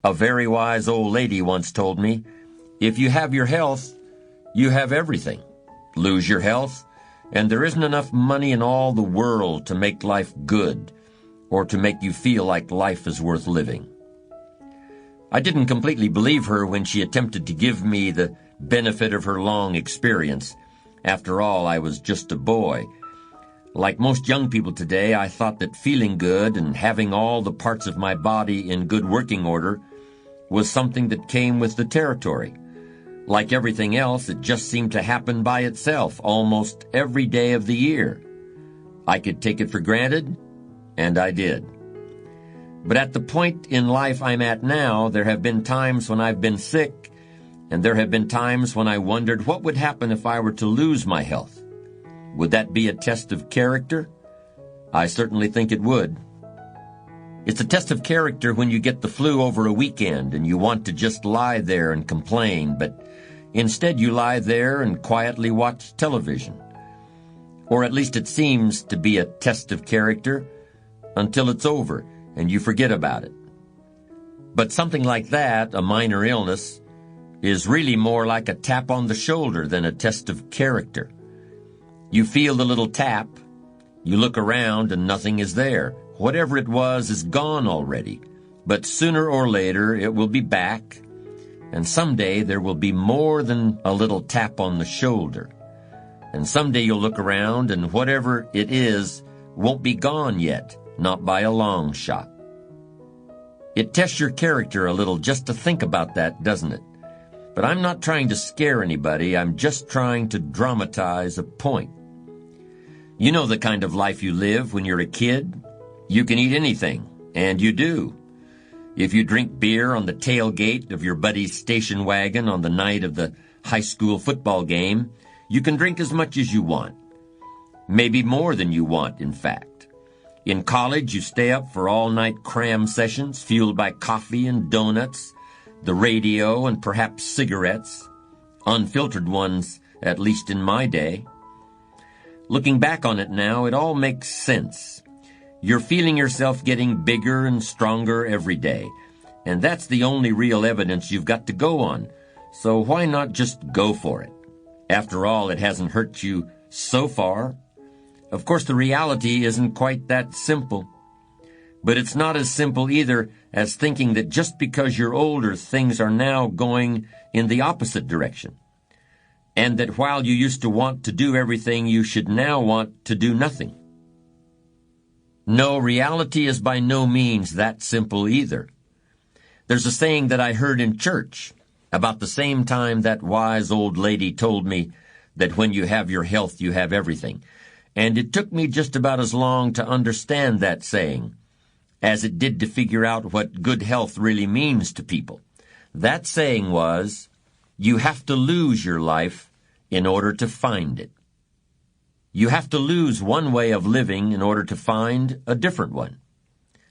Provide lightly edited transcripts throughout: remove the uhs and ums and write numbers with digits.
A very wise old lady once told me, if you have your health, you have everything. Lose your health, and there isn't enough money in all the world to make life good or to make you feel like life is worth living. I didn't completely believe her when she attempted to give me the benefit of her long experience. After all, I was just a boy. Like most young people today, I thought that feeling good and having all the parts of my body in good working order was something that came with the territory. Like everything else, it just seemed to happen by itself almost every day of the year. I could take it for granted, and I did. But at the point in life I'm at now, there have been times when I've been sick, and there have been times when I wondered what would happen if I were to lose my health. Would that be a test of character? I certainly think it would. It's a test of character when you get the flu over a weekend and you want to just lie there and complain, but instead you lie there and quietly watch television. Or at least it seems to be a test of character until it's over and you forget about it. But something like that, a minor illness, is really more like a tap on the shoulder than a test of character. You feel the little tap, you look around and nothing is there. Whatever it was is gone already. But sooner or later it will be back, and someday there will be more than a little tap on the shoulder. And someday you'll look around and whatever it is won't be gone yet, not by a long shot. It tests your character a little just to think about that, doesn't it? But I'm not trying to scare anybody, I'm just trying to dramatize a point. You know the kind of life you live when you're a kid. You can eat anything, and you do. If you drink beer on the tailgate of your buddy's station wagon on the night of the high school football game, you can drink as much as you want. Maybe more than you want, in fact. In college, you stay up for all-night cram sessions fueled by coffee and donuts, the radio, and perhaps cigarettes. Unfiltered ones, at least in my day. Looking back on it now, it all makes sense. You're feeling yourself getting bigger and stronger every day, and that's the only real evidence you've got to go on, so why not just go for it? After all, it hasn't hurt you so far. Of course, the reality isn't quite that simple, but it's not as simple either as thinking that just because you're older, things are now going in the opposite direction, and that while you used to want to do everything, you should now want to do nothing. No, reality is by no means that simple either. There's a saying that I heard in church about the same time that wise old lady told me that when you have your health, you have everything. And it took me just about as long to understand that saying as it did to figure out what good health really means to people. That saying was, you have to lose your life in order to find it. You have to lose one way of living in order to find a different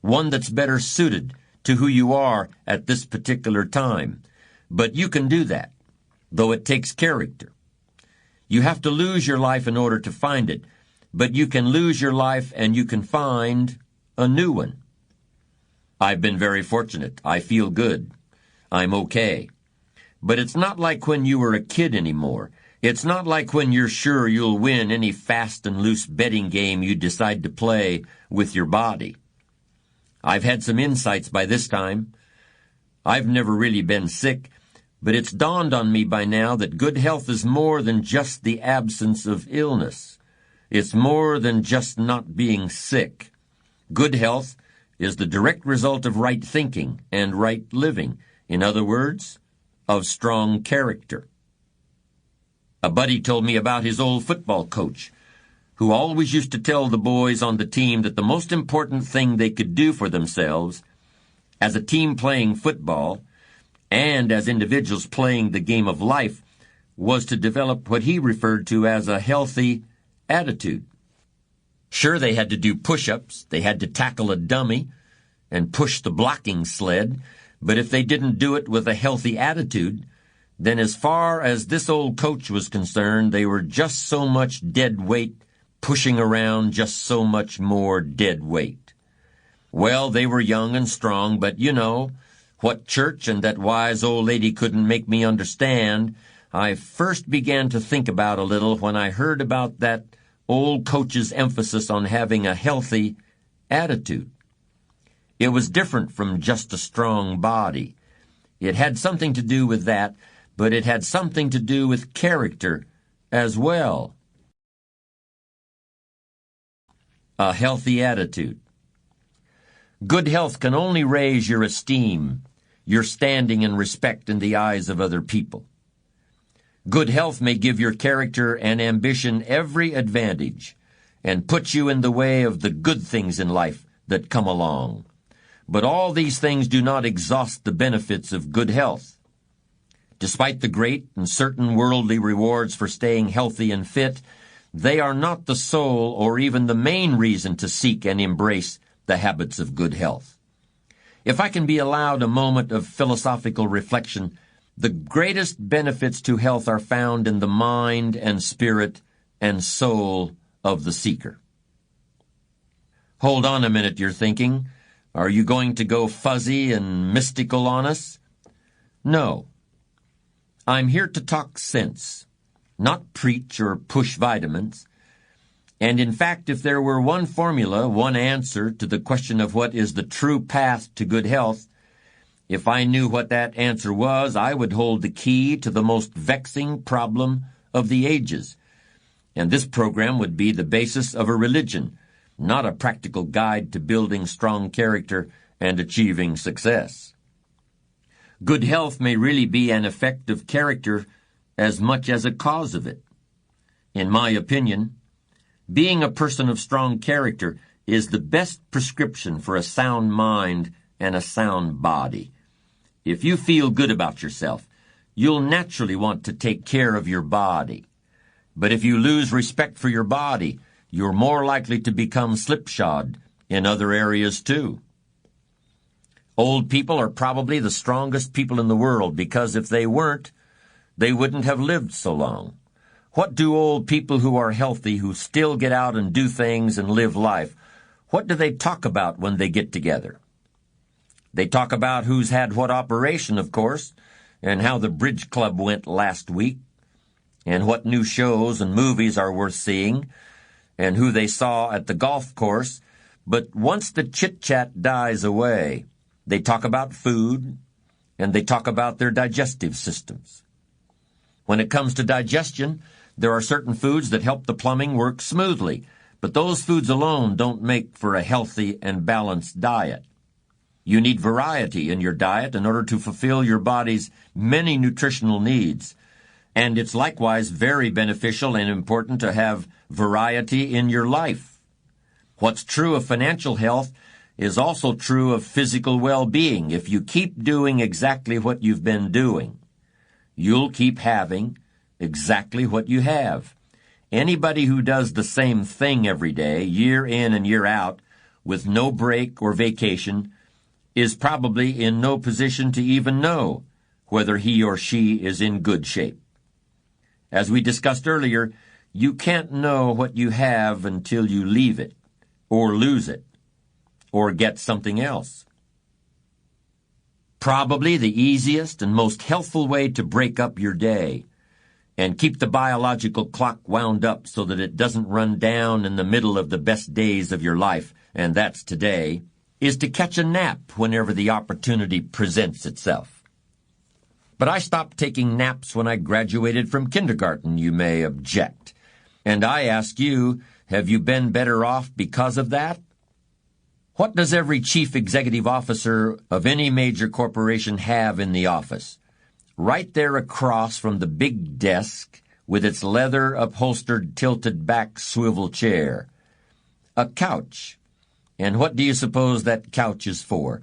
one that's better suited to who you are at this particular time. But you can do that, though it takes character. You have to lose your life in order to find it, but you can lose your life and you can find a new one. I've been very fortunate. I feel good. I'm okay. But it's not like when you were a kid anymore. It's not like when you're sure you'll win any fast and loose betting game you decide to play with your body. I've had some insights by this time. I've never really been sick, but it's dawned on me by now that good health is more than just the absence of illness. It's more than just not being sick. Good health is the direct result of right thinking and right living. In other words, of strong character. A buddy told me about his old football coach, who always used to tell the boys on the team that the most important thing they could do for themselves, as a team playing football, and as individuals playing the game of life, was to develop what he referred to as a healthy attitude. Sure, they had to do push-ups, they had to tackle a dummy, and push the blocking sled, but if they didn't do it with a healthy attitude, then as far as this old coach was concerned, they were just so much dead weight, pushing around just so much more dead weight. Well, they were young and strong, but you know, What church and that wise old lady couldn't make me understand, I first began to think about a little when I heard about that old coach's emphasis on having a healthy attitude. It was different from just a strong body. It had something to do with that, but it had something to do with character as well. A healthy attitude. Good health can only raise your esteem, your standing and respect in the eyes of other people. Good health may give your character and ambition every advantage and put you in the way of the good things in life that come along. But all these things do not exhaust the benefits of good health. Despite the great and certain worldly rewards for staying healthy and fit, they are not the sole or even the main reason to seek and embrace the habits of good health. If I can be allowed a moment of philosophical reflection, the greatest benefits to health are found in the mind and spirit and soul of the seeker. Hold on a minute, you're thinking. Are you going to go fuzzy and mystical on us? No. I'm here to talk sense, not preach or push vitamins. And in fact, if there were one formula, one answer to the question of what is the true path to good health, if I knew what that answer was, I would hold the key to the most vexing problem of the ages. And this program would be the basis of a religion, not a practical guide to building strong character and achieving success. Good health may really be an effect of character as much as a cause of it. In my opinion, being a person of strong character is the best prescription for a sound mind and a sound body. If you feel good about yourself, you'll naturally want to take care of your body. But if you lose respect for your body, you're more likely to become slipshod in other areas too. Old people are probably the strongest people in the world because if they weren't, they wouldn't have lived so long. What do old people who are healthy, who still get out and do things and live life, what do they talk about when they get together? They talk about who's had what operation, of course, and how the bridge club went last week, and what new shows and movies are worth seeing, and who they saw at the golf course. But once the chit-chat dies away, they talk about food, and they talk about their digestive systems. When it comes to digestion, there are certain foods that help the plumbing work smoothly, but those foods alone don't make for a healthy and balanced diet. You need variety in your diet in order to fulfill your body's many nutritional needs, and it's likewise very beneficial and important to have variety in your life. What's true of financial health is also true of physical well-being. If you keep doing exactly what you've been doing, you'll keep having exactly what you have. Anybody who does the same thing every day, year in and year out, with no break or vacation, is probably in no position to even know whether he or she is in good shape. As we discussed earlier, you can't know what you have until you leave it, or lose it, or get something else. Probably the easiest and most healthful way to break up your day and keep the biological clock wound up so that it doesn't run down in the middle of the best days of your life, and that's today, is to catch a nap whenever the opportunity presents itself. But I stopped taking naps when I graduated from kindergarten, you may object. And I ask you, have you been better off because of that? What does every chief executive officer of any major corporation have in the office? Right there across from the big desk with its leather-upholstered tilted-back swivel chair. A couch. And what do you suppose that couch is for?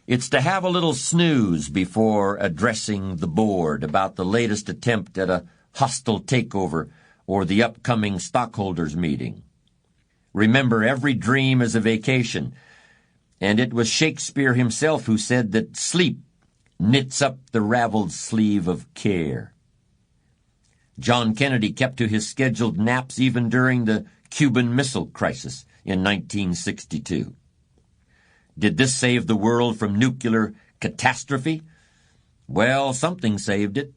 It's to have a little snooze before addressing the board about the latest attempt at a hostile takeover or the upcoming stockholders' meeting. Remember, every dream is a vacation, and it was Shakespeare himself who said that sleep knits up the raveled sleeve of care. John Kennedy kept to his scheduled naps even during the Cuban Missile Crisis in 1962. Did this save the world from nuclear catastrophe? Well, something saved it.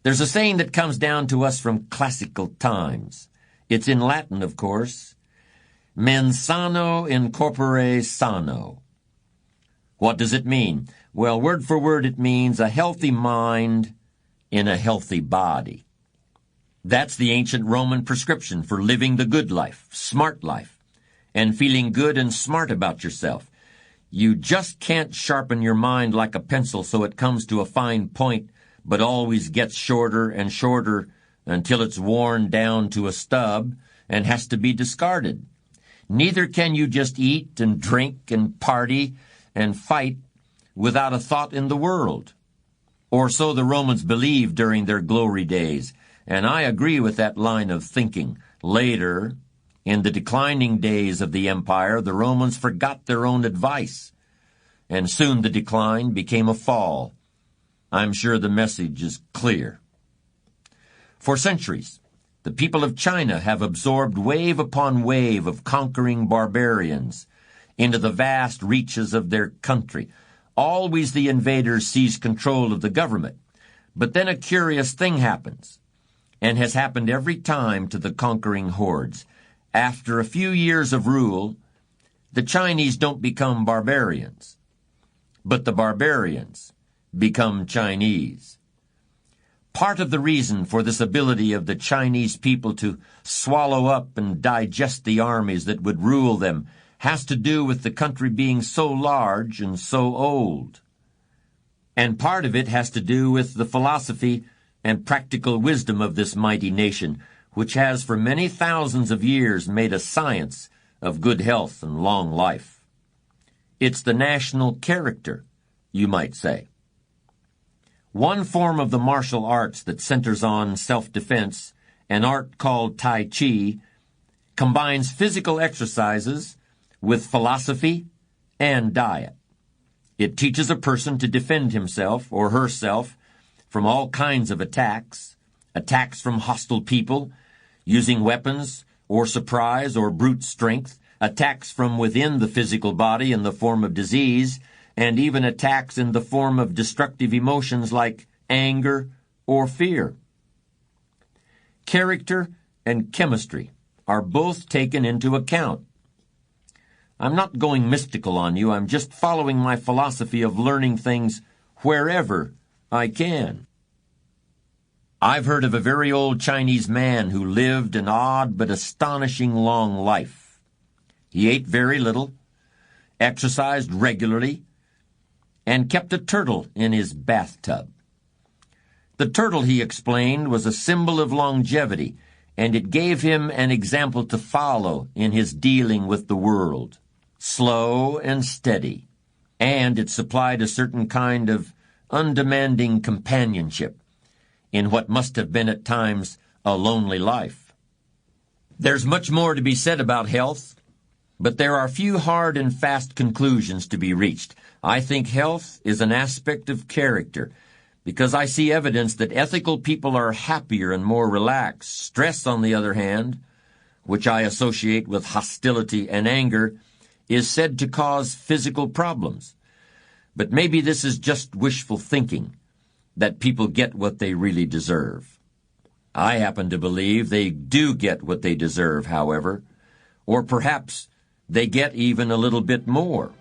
There's a saying that comes down to us from classical times. It's in Latin, of course. Mens sano in corpore sano. What does it mean? Well, word for word, it means a healthy mind in a healthy body. That's the ancient Roman prescription for living the good life, smart life, and feeling good and smart about yourself. You just can't sharpen your mind like a pencil so it comes to a fine point, but always gets shorter and shorter until it's worn down to a stub and has to be discarded. Neither can you just eat and drink and party and fight without a thought in the world. Or so the Romans believed during their glory days, and I agree with that line of thinking. Later, in the declining days of the empire, the Romans forgot their own advice, and soon the decline became a fall. I'm sure the message is clear. For centuries, the people of China have absorbed wave upon wave of conquering barbarians into the vast reaches of their country. Always the invaders seize control of the government. But then a curious thing happens, and has happened every time to the conquering hordes. After a few years of rule, the Chinese don't become barbarians, but the barbarians become Chinese. Part of the reason for this ability of the Chinese people to swallow up and digest the armies that would rule them has to do with the country being so large and so old. And part of it has to do with the philosophy and practical wisdom of this mighty nation, which has for many thousands of years made a science of good health and long life. It's the national character, you might say. One form of the martial arts that centers on self-defense, an art called Tai Chi, combines physical exercises with philosophy and diet. It teaches a person to defend himself or herself from all kinds of attacks from hostile people, using weapons or surprise or brute strength, attacks from within the physical body in the form of disease, and even attacks in the form of destructive emotions like anger or fear. Character and chemistry are both taken into account. I'm not going mystical on you. I'm just following my philosophy of learning things wherever I can. I've heard of a very old Chinese man who lived an odd but astonishing long life. He ate very little, exercised regularly, and kept a turtle in his bathtub. The turtle, he explained, was a symbol of longevity, and it gave him an example to follow in his dealing with the world. Slow and steady, and it supplied a certain kind of undemanding companionship in what must have been at times a lonely life. There's much more to be said about health, but there are few hard and fast conclusions to be reached. I think health is an aspect of character, because I see evidence that ethical people are happier and more relaxed. Stress, on the other hand, which I associate with hostility and anger, is said to cause physical problems. But maybe this is just wishful thinking, that people get what they really deserve. I happen to believe they do get what they deserve, however, or perhaps they get even a little bit more.